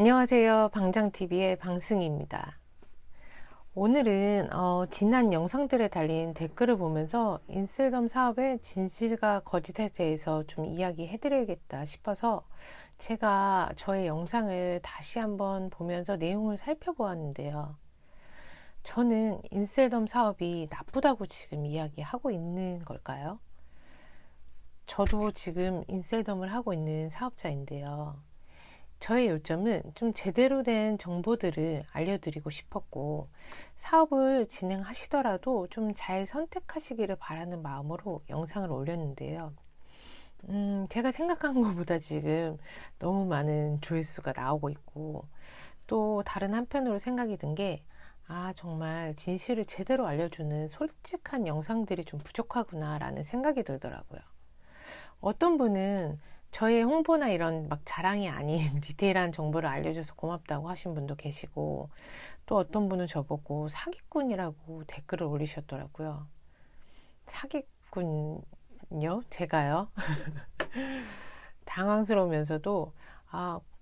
안녕하세요. 방장TV의 방승희입니다. 오늘은 지난 영상들에 달린 댓글을 보면서 인셀덤 사업의 진실과 거짓에 대해서 좀 이야기해 드려야겠다 싶어서 제가 저의 영상을 다시 한번 보면서 내용을 살펴보았는데요. 저는 인셀덤 사업이 나쁘다고 지금 이야기하고 있는 걸까요? 저도 지금 인셀덤을 하고 있는 사업자인데요. 저의 요점은 좀 제대로 된 정보들을 알려드리고 싶었고, 사업을 진행하시더라도 좀 잘 선택하시기를 바라는 마음으로 영상을 올렸는데요. 제가 생각한 것보다 지금 너무 많은 조회수가 나오고 있고, 또 다른 한편으로 생각이 든 게, 정말 진실을 제대로 알려주는 솔직한 영상들이 좀 부족하구나 라는 생각이 들더라고요. 어떤 분은 저의 홍보나 이런 막 자랑이 아닌 디테일한 정보를 알려줘서 고맙다고 하신 분도 계시고, 또 어떤 분은 저보고 사기꾼이라고 댓글을 올리셨더라고요. 사기꾼요? 제가요? 당황스러우면서도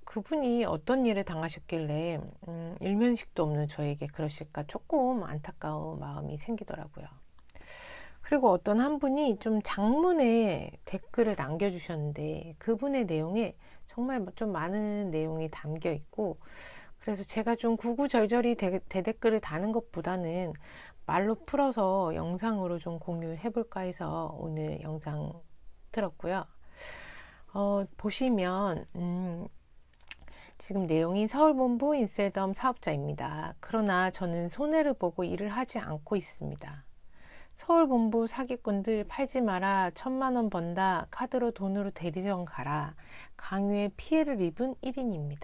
그분이 어떤 일을 당하셨길래 일면식도 없는 저에게 그러실까 조금 안타까운 마음이 생기더라고요. 그리고 어떤 한 분이 좀 장문의 댓글을 남겨주셨는데 그분의 내용에 정말 좀 많은 내용이 담겨 있고, 그래서 제가 좀 구구절절히 대댓글을 다는 것보다는 말로 풀어서 영상으로 좀 공유해 볼까 해서 오늘 영상 들었고요. 보시면 지금 내용이 서울본부 인셀덤 사업자입니다. 그러나 저는 손해를 보고 일을 하지 않고 있습니다. 서울본부 사기꾼들 팔지 마라, 1,000만원 번다, 카드로 돈으로 대리점 가라, 강요에 피해를 입은 1인입니다.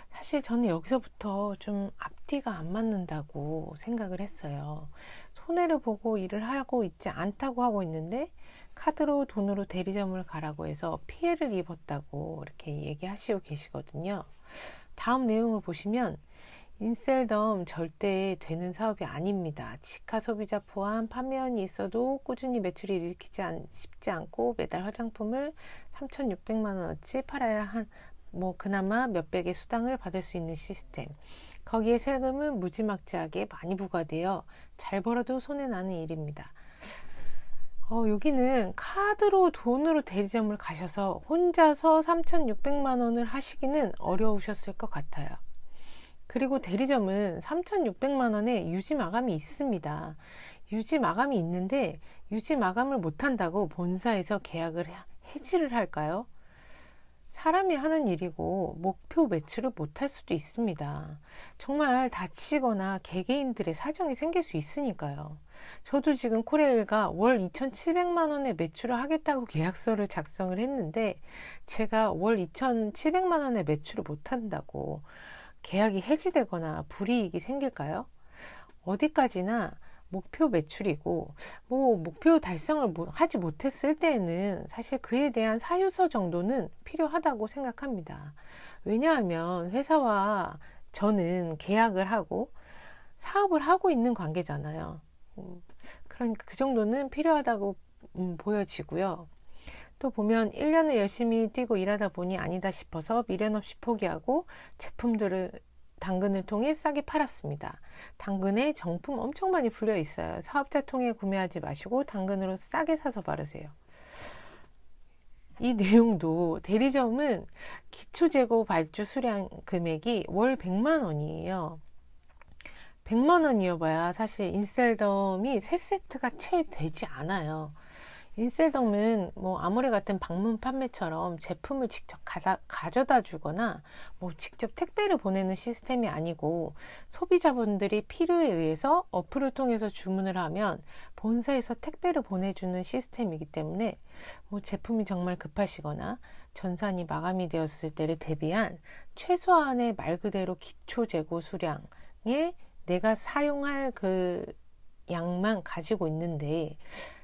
사실 저는 여기서부터 좀 앞뒤가 안 맞는다고 생각을 했어요. 손해를 보고 일을 하고 있지 않다고 하고 있는데 카드로 돈으로 대리점을 가라고 해서 피해를 입었다고 이렇게 얘기하시고 계시거든요. 다음 내용을 보시면 인셀덤 절대 되는 사업이 아닙니다. 지카 소비자 포함 판매원이 있어도 꾸준히 매출을 일으키지 쉽지 않고 매달 화장품을 3,600만 원어치 팔아야 그나마 몇백의 수당을 받을 수 있는 시스템. 거기에 세금은 무지막지하게 많이 부과되어 잘 벌어도 손해나는 일입니다. 여기는 카드로 돈으로 대리점을 가셔서 혼자서 3,600만 원을 하시기는 어려우셨을 것 같아요. 그리고 대리점은 3,600만 원의 유지 마감이 있습니다. 유지 마감이 있는데 유지 마감을 못한다고 본사에서 계약을 해지를 할까요? 사람이 하는 일이고 목표 매출을 못할 수도 있습니다. 정말 다치거나 개개인들의 사정이 생길 수 있으니까요. 저도 지금 코레일과 월 2,700만 원의 매출을 하겠다고 계약서를 작성을 했는데 제가 월 2,700만 원의 매출을 못한다고 계약이 해지되거나 불이익이 생길까요? 어디까지나 목표 매출이고 목표 달성을 하지 못했을 때에는 사실 그에 대한 사유서 정도는 필요하다고 생각합니다. 왜냐하면 회사와 저는 계약을 하고 사업을 하고 있는 관계잖아요. 그러니까 그 정도는 필요하다고 보여지고요. 또 보면 1년을 열심히 뛰고 일하다 보니 아니다 싶어서 미련 없이 포기하고 제품들을 당근을 통해 싸게 팔았습니다. 당근에 정품 엄청 많이 풀려 있어요. 사업자 통해 구매하지 마시고 당근으로 싸게 사서 바르세요. 이 내용도 대리점은 기초재고 발주 수량 금액이 월 100만 원이에요. 100만 원이어봐야 사실 인셀덤이 3세트가 채 되지 않아요. 인셀덤은 아모레 같은 방문 판매처럼 제품을 직접 가져다 주거나 직접 택배를 보내는 시스템이 아니고 소비자분들이 필요에 의해서 어플을 통해서 주문을 하면 본사에서 택배를 보내주는 시스템이기 때문에 제품이 정말 급하시거나 전산이 마감이 되었을 때를 대비한 최소한의 말 그대로 기초 재고 수량에 내가 사용할 그 양만 가지고 있는데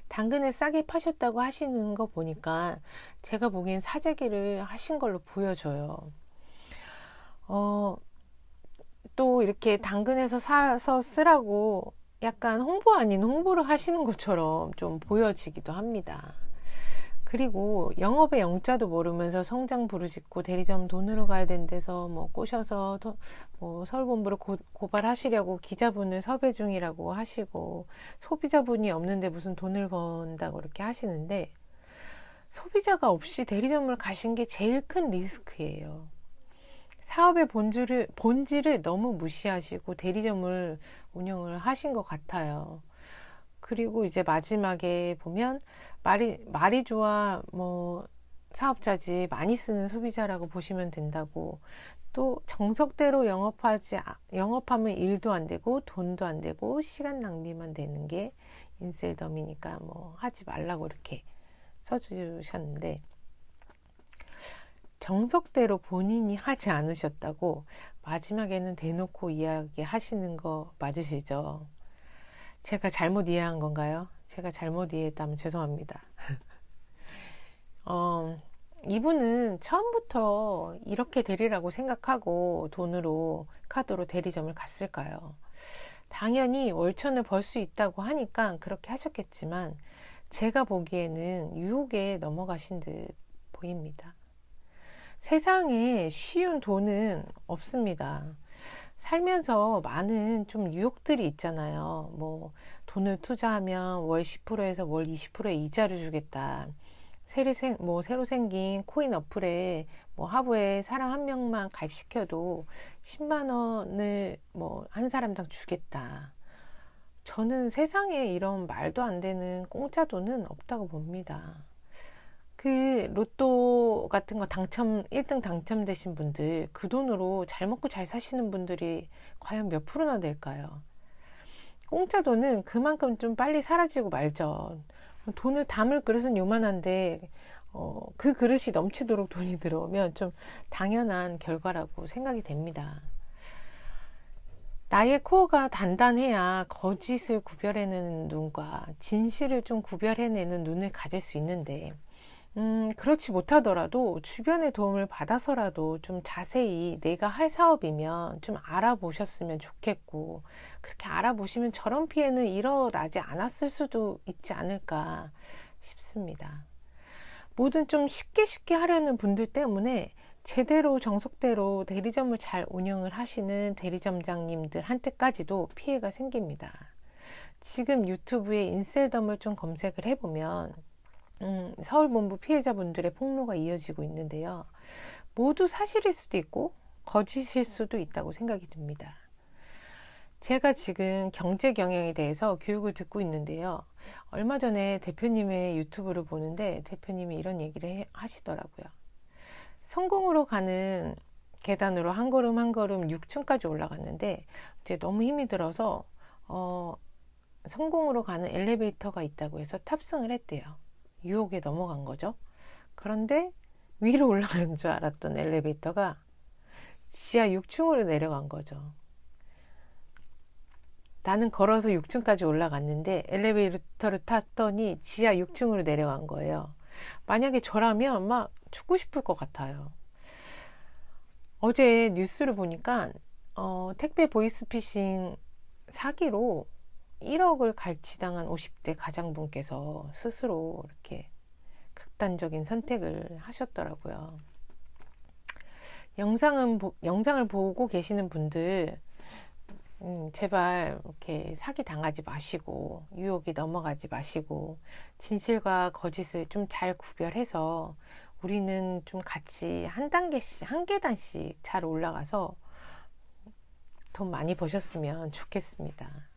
당근에 싸게 파셨다고 하시는 거 보니까 제가 보기엔 사재기를 하신 걸로 보여져요. 또 이렇게 당근에서 사서 쓰라고 약간 홍보 아닌 홍보를 하시는 것처럼 좀 보여지기도 합니다. 그리고 영업의 영자도 모르면서 성장 부르짖고 대리점 돈으로 가야 된대서 뭐 꼬셔서 뭐 서울본부를 고발하시려고 기자분을 섭외 중이라고 하시고, 소비자분이 없는데 무슨 돈을 번다고 그렇게 하시는데, 소비자가 없이 대리점을 가신 게 제일 큰 리스크예요. 사업의 본질을 너무 무시하시고 대리점을 운영을 하신 것 같아요. 그리고 이제 마지막에 보면 말이 좋아 뭐 사업자지 많이 쓰는 소비자라고 보시면 된다고, 또 정석대로 영업하면 일도 안 되고 돈도 안 되고 시간 낭비만 되는 게 인셀덤이니까 뭐 하지 말라고 이렇게 써주셨는데, 정석대로 본인이 하지 않으셨다고 마지막에는 대놓고 이야기 하시는 거 맞으시죠? 제가 잘못 이해한 건가요? 제가 잘못 이해했다면 죄송합니다. 이분은 처음부터 이렇게 되리라고 생각하고 카드로 대리점을 갔을까요? 당연히 월천을 벌 수 있다고 하니까 그렇게 하셨겠지만, 제가 보기에는 유혹에 넘어가신 듯 보입니다. 세상에 쉬운 돈은 없습니다. 살면서 많은 좀 유혹들이 있잖아요. 뭐 돈을 투자하면 월 10%에서 월 20%의 이자를 주겠다. 새로 생긴 코인 어플에 뭐 하부에 사람 한 명만 가입시켜도 10만 원을 뭐 한 사람당 주겠다. 저는 세상에 이런 말도 안 되는 공짜 돈은 없다고 봅니다. 그 로또 같은 거 1등 당첨되신 분들, 그 돈으로 잘 먹고 잘 사시는 분들이 과연 몇 프로나 될까요? 공짜 돈은 그만큼 좀 빨리 사라지고 말죠. 돈을 담을 그릇은 요만한데 그 그릇이 넘치도록 돈이 들어오면 좀 당연한 결과라고 생각이 됩니다. 나의 코어가 단단해야 거짓을 구별해내는 눈과 진실을 좀 구별해내는 눈을 가질 수 있는데, 그렇지 못하더라도 주변의 도움을 받아서라도 좀 자세히 내가 할 사업이면 좀 알아보셨으면 좋겠고, 그렇게 알아보시면 저런 피해는 일어나지 않았을 수도 있지 않을까 싶습니다. 뭐든 좀 쉽게 하려는 분들 때문에 제대로 정석대로 대리점을 잘 운영을 하시는 대리점장님들한테까지도 피해가 생깁니다. 지금 유튜브에 인셀덤을 좀 검색을 해보면 서울본부 피해자분들의 폭로가 이어지고 있는데요. 모두 사실일 수도 있고 거짓일 수도 있다고 생각이 듭니다. 제가 지금 경제 경영에 대해서 교육을 듣고 있는데요. 얼마 전에 대표님의 유튜브를 보는데 대표님이 이런 얘기를 하시더라고요. 성공으로 가는 계단으로 한 걸음 한 걸음 6층까지 올라갔는데 이제 너무 힘이 들어서 성공으로 가는 엘리베이터가 있다고 해서 탑승을 했대요. 유혹에 넘어간 거죠. 그런데 위로 올라가는 줄 알았던 엘리베이터가 지하 6층으로 내려간 거죠. 나는 걸어서 6층까지 올라갔는데 엘리베이터를 탔더니 지하 6층으로 내려간 거예요. 만약에 저라면 막 죽고 싶을 것 같아요. 어제 뉴스를 보니까 택배 보이스피싱 사기로 1억을 갈취당한 50대 가장분께서 스스로 이렇게 극단적인 선택을 하셨더라고요. 영상을 보고 계시는 분들, 제발 이렇게 사기 당하지 마시고 유혹에 넘어가지 마시고 진실과 거짓을 좀 잘 구별해서 우리는 좀 같이 한 계단씩 잘 올라가서 돈 많이 버셨으면 좋겠습니다.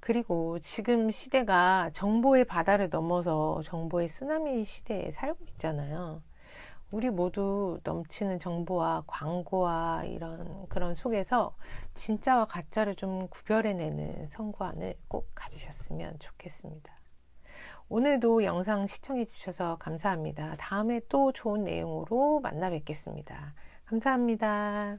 그리고 지금 시대가 정보의 바다를 넘어서 정보의 쓰나미 시대에 살고 있잖아요. 우리 모두 넘치는 정보와 광고와 그런 속에서 진짜와 가짜를 좀 구별해내는 선관을 꼭 가지셨으면 좋겠습니다. 오늘도 영상 시청해 주셔서 감사합니다. 다음에 또 좋은 내용으로 만나 뵙겠습니다. 감사합니다.